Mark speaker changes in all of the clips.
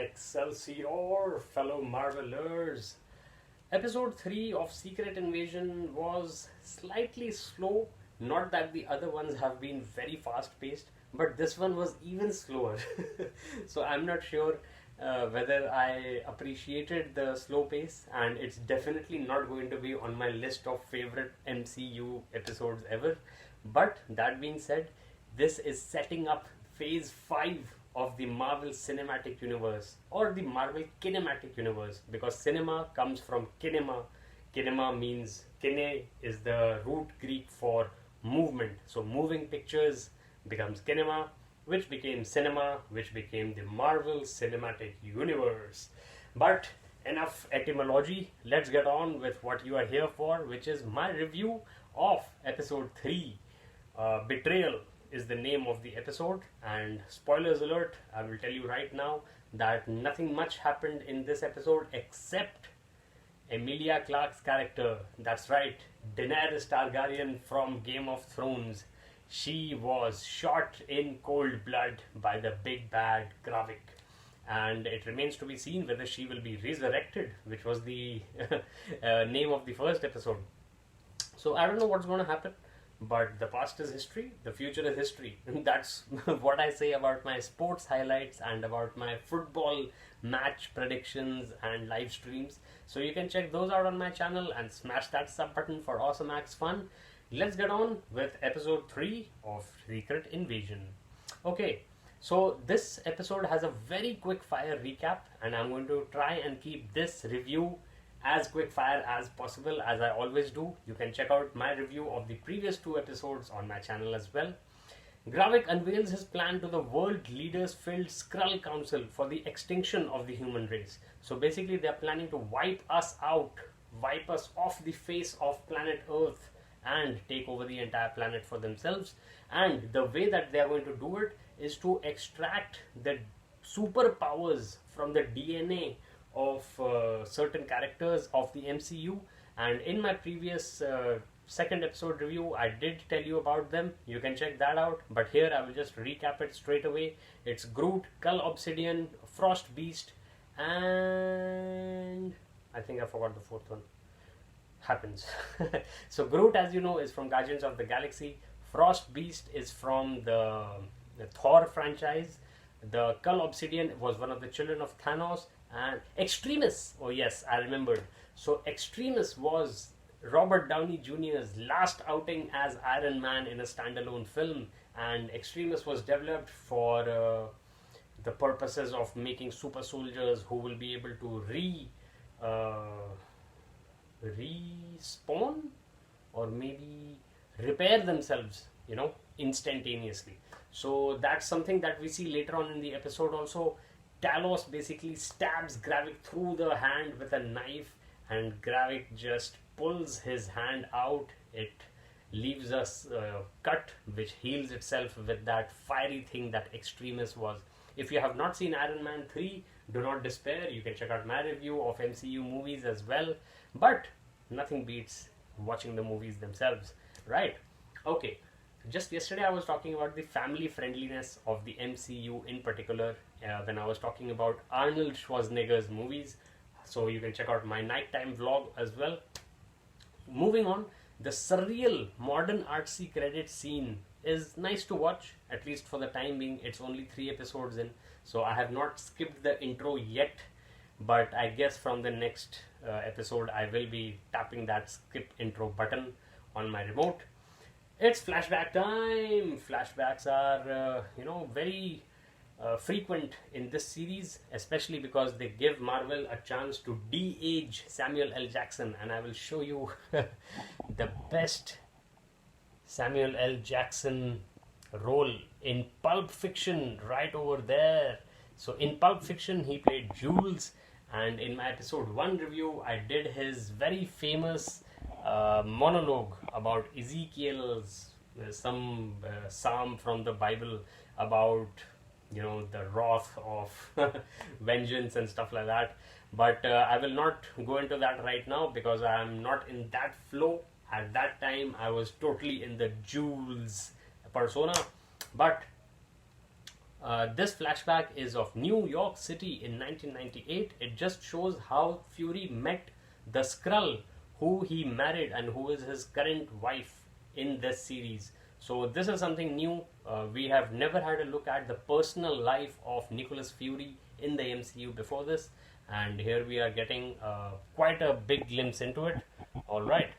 Speaker 1: Excelsior, fellow Marvelers. Episode 3 of Secret Invasion was slightly slow. Not that the other ones have been very fast paced, but this one was even slower. So I'm not sure whether I appreciated the slow pace, and it's definitely not going to be on my list of favorite MCU episodes ever. But that being said, this is setting up phase 5 of the Marvel Cinematic Universe, or the Marvel Kinematic Universe, because cinema comes from kinema. Kinema means, kine is the root Greek for movement. So moving pictures becomes kinema, which became cinema, which became the Marvel Cinematic Universe. But enough etymology, let's get on with what you are here for, which is my review of episode 3. Betrayal is the name of the episode, and spoilers alert, I will tell you right now that nothing much happened in this episode except Emilia Clarke's character. That's right, Daenerys Targaryen from Game of Thrones. She was shot in cold blood by the big bad Gravik, and it remains to be seen whether she will be resurrected, which was the name of the first episode. So I don't know what's going to happen, but the past is history, the future is history. That's what I say about my sports highlights and about my football match predictions and live streams. So you can check those out on my channel and smash that sub button for awesome acts fun. Let's get on with episode 3 of Secret Invasion. Okay, so this episode has a very quick fire recap, and I'm going to try and keep this review as quick fire as possible, as I always do. You can check out my review of the previous 2 episodes on my channel as well. Gravik unveils his plan to the world leaders filled Skrull Council for the extinction of the human race. So basically they're planning to wipe us out, wipe us off the face of planet Earth and take over the entire planet for themselves. And the way that they're going to do it is to extract the superpowers from the DNA of certain characters of the MCU. And in my previous second episode review, I did tell you about them. You can check that out, but here I will just recap it straight away. It's Groot, Cull Obsidian, Frost Beast, and I think I forgot the fourth one. Happens. So Groot, as you know, is from Guardians of the Galaxy. Frost Beast is from the Thor franchise. The Cull Obsidian was one of the children of Thanos. And Extremis, oh yes, I remembered. So Extremis was Robert Downey Jr.'s last outing as Iron Man in a standalone film, and Extremis was developed for the purposes of making super soldiers who will be able to respawn or maybe repair themselves, instantaneously. So that's something that we see later on in the episode also. Talos basically stabs Gravik through the hand with a knife, and Gravik just pulls his hand out. It leaves us cut, which heals itself with that fiery thing that Extremis was. If you have not seen Iron Man 3, do not despair. You can check out my review of MCU movies as well. But nothing beats watching the movies themselves, right? Okay. Just yesterday I was talking about the family friendliness of the MCU in particular when I was talking about Arnold Schwarzenegger's movies. So you can check out my nighttime vlog as well. Moving on, the surreal modern artsy credit scene is nice to watch, at least for the time being. It's only 3 episodes in, so I have not skipped the intro yet, but I guess from the next episode I will be tapping that skip intro button on my remote. It's flashback time. Flashbacks are, very frequent in this series, especially because they give Marvel a chance to de-age Samuel L. Jackson, and I will show you the best Samuel L. Jackson role in Pulp Fiction right over there. So in Pulp Fiction, he played Jules, and in my episode 1 review, I did his very famous monologue about Ezekiel's some psalm from the Bible about the wrath of vengeance and stuff like that. But I will not go into that right now because I am not in that flow. At that time I was totally in the Jules persona. But This flashback is of New York City in 1998. It just shows how Fury met the Skrull who he married and who is his current wife in this series. So this is something new. We have never had a look at the personal life of Nicholas Fury in the MCU before this, and here we are getting quite a big glimpse into it. Alright.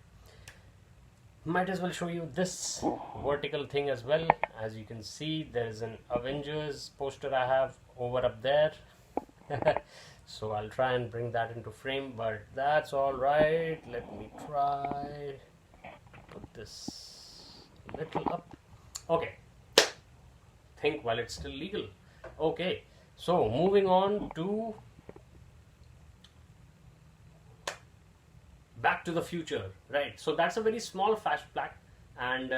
Speaker 1: Might as well show you this vertical thing as well. As you can see, there is an Avengers poster I have over up there. So I'll try and bring that into frame, but that's alright. Let me try to put this a little up. Okay. Think while it's still legal. Okay. So moving on to Back to the Future, right? So that's a very small flashback, and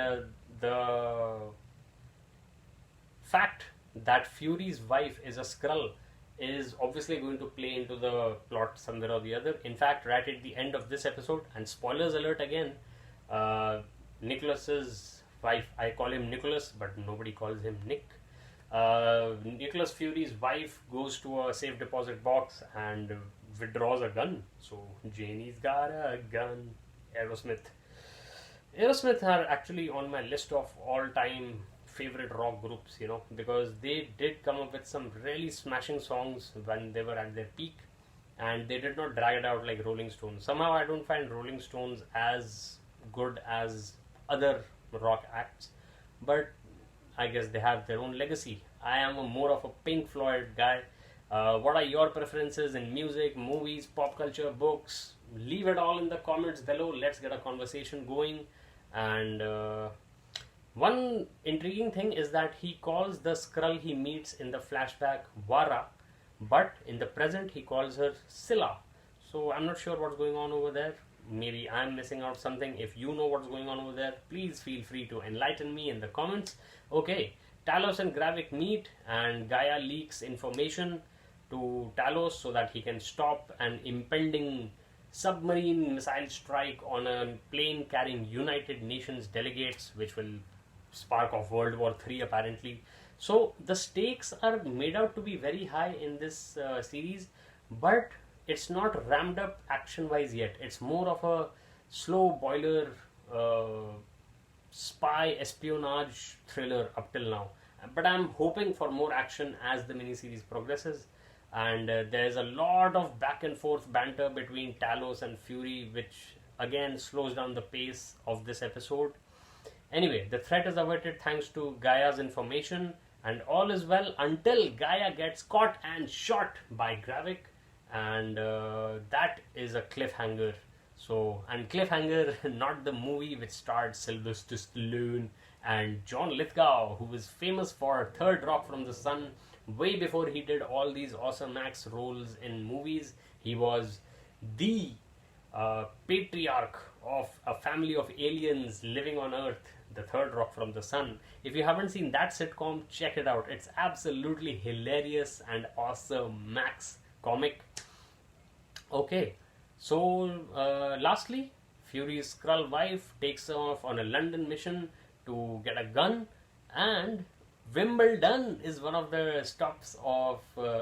Speaker 1: the fact that Fury's wife is a Skrull is obviously going to play into the plot somewhere or the other. In fact, right at the end of this episode, and spoilers alert again, Nicholas's wife, I call him Nicholas, but nobody calls him Nick. Nicholas Fury's wife goes to a safe deposit box and withdraws a gun. So Janie's got a gun. Aerosmith are actually on my list of all-time favorite rock groups, you know, because they did come up with some really smashing songs when they were at their peak, and they did not drag it out like Rolling Stones. Somehow I don't find Rolling Stones as good as other rock acts, but I guess they have their own legacy. I am more of a Pink Floyd guy. What are your preferences in music, movies, pop culture, books? Leave it all in the comments below. Let's get a conversation going. And one intriguing thing is that he calls the Skrull he meets in the flashback Vara, but in the present he calls her Scylla. So I'm not sure what's going on over there. Maybe I'm missing out something. If you know what's going on over there, please feel free to enlighten me in the comments. Okay, Talos and Gravik meet, and Gaia leaks information to Talos so that he can stop an impending submarine missile strike on a plane carrying United Nations delegates, which will spark off World War III apparently. So the stakes are made out to be very high in this series, but it's not ramped up action wise yet. It's more of a slow boiler spy espionage thriller up till now, but I'm hoping for more action as the miniseries progresses. And there's a lot of back and forth banter between Talos and Fury, which again slows down the pace of this episode. Anyway, the threat is averted thanks to Gaia's information, and all is well until Gaia gets caught and shot by Gravik, and that is a cliffhanger. So, and cliffhanger, not the movie which starred Sylvester Stallone and John Lithgow, who was famous for Third Rock from the Sun. Way before he did all these awesome Max roles in movies, he was the patriarch of a family of aliens living on Earth, the Third Rock from the Sun. If you haven't seen that sitcom, check it out. It's absolutely hilarious and awesome Max comic. Okay, so lastly, Fury's Skrull wife takes off on a London mission to get a gun, and Wimbledon is one of the stops of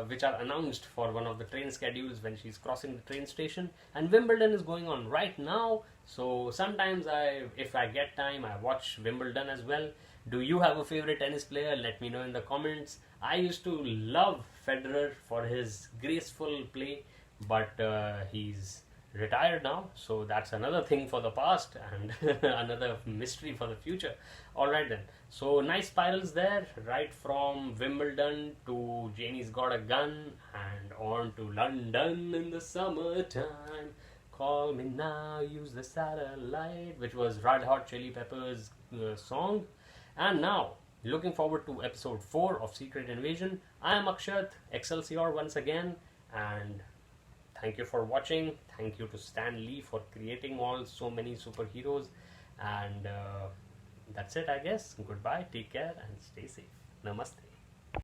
Speaker 1: which are announced for one of the train schedules when she's crossing the train station, and Wimbledon is going on right now. So sometimes if I get time, I watch Wimbledon as well. Do you have a favorite tennis player? Let me know in the comments. I used to love Federer for his graceful play, but he's retired now, so that's another thing for the past and another mystery for the future. Alright then, so nice spirals there, right from Wimbledon to Janie's got a gun and on to London in the summertime. Call me now, use the satellite, which was Red Hot Chili Peppers song. And now, looking forward to episode 4 of Secret Invasion. I am Akshat, Excelsior once again, and thank you for watching. Thank you to Stan Lee for creating so many superheroes. And that's it, I guess. Goodbye, take care, and stay safe. Namaste.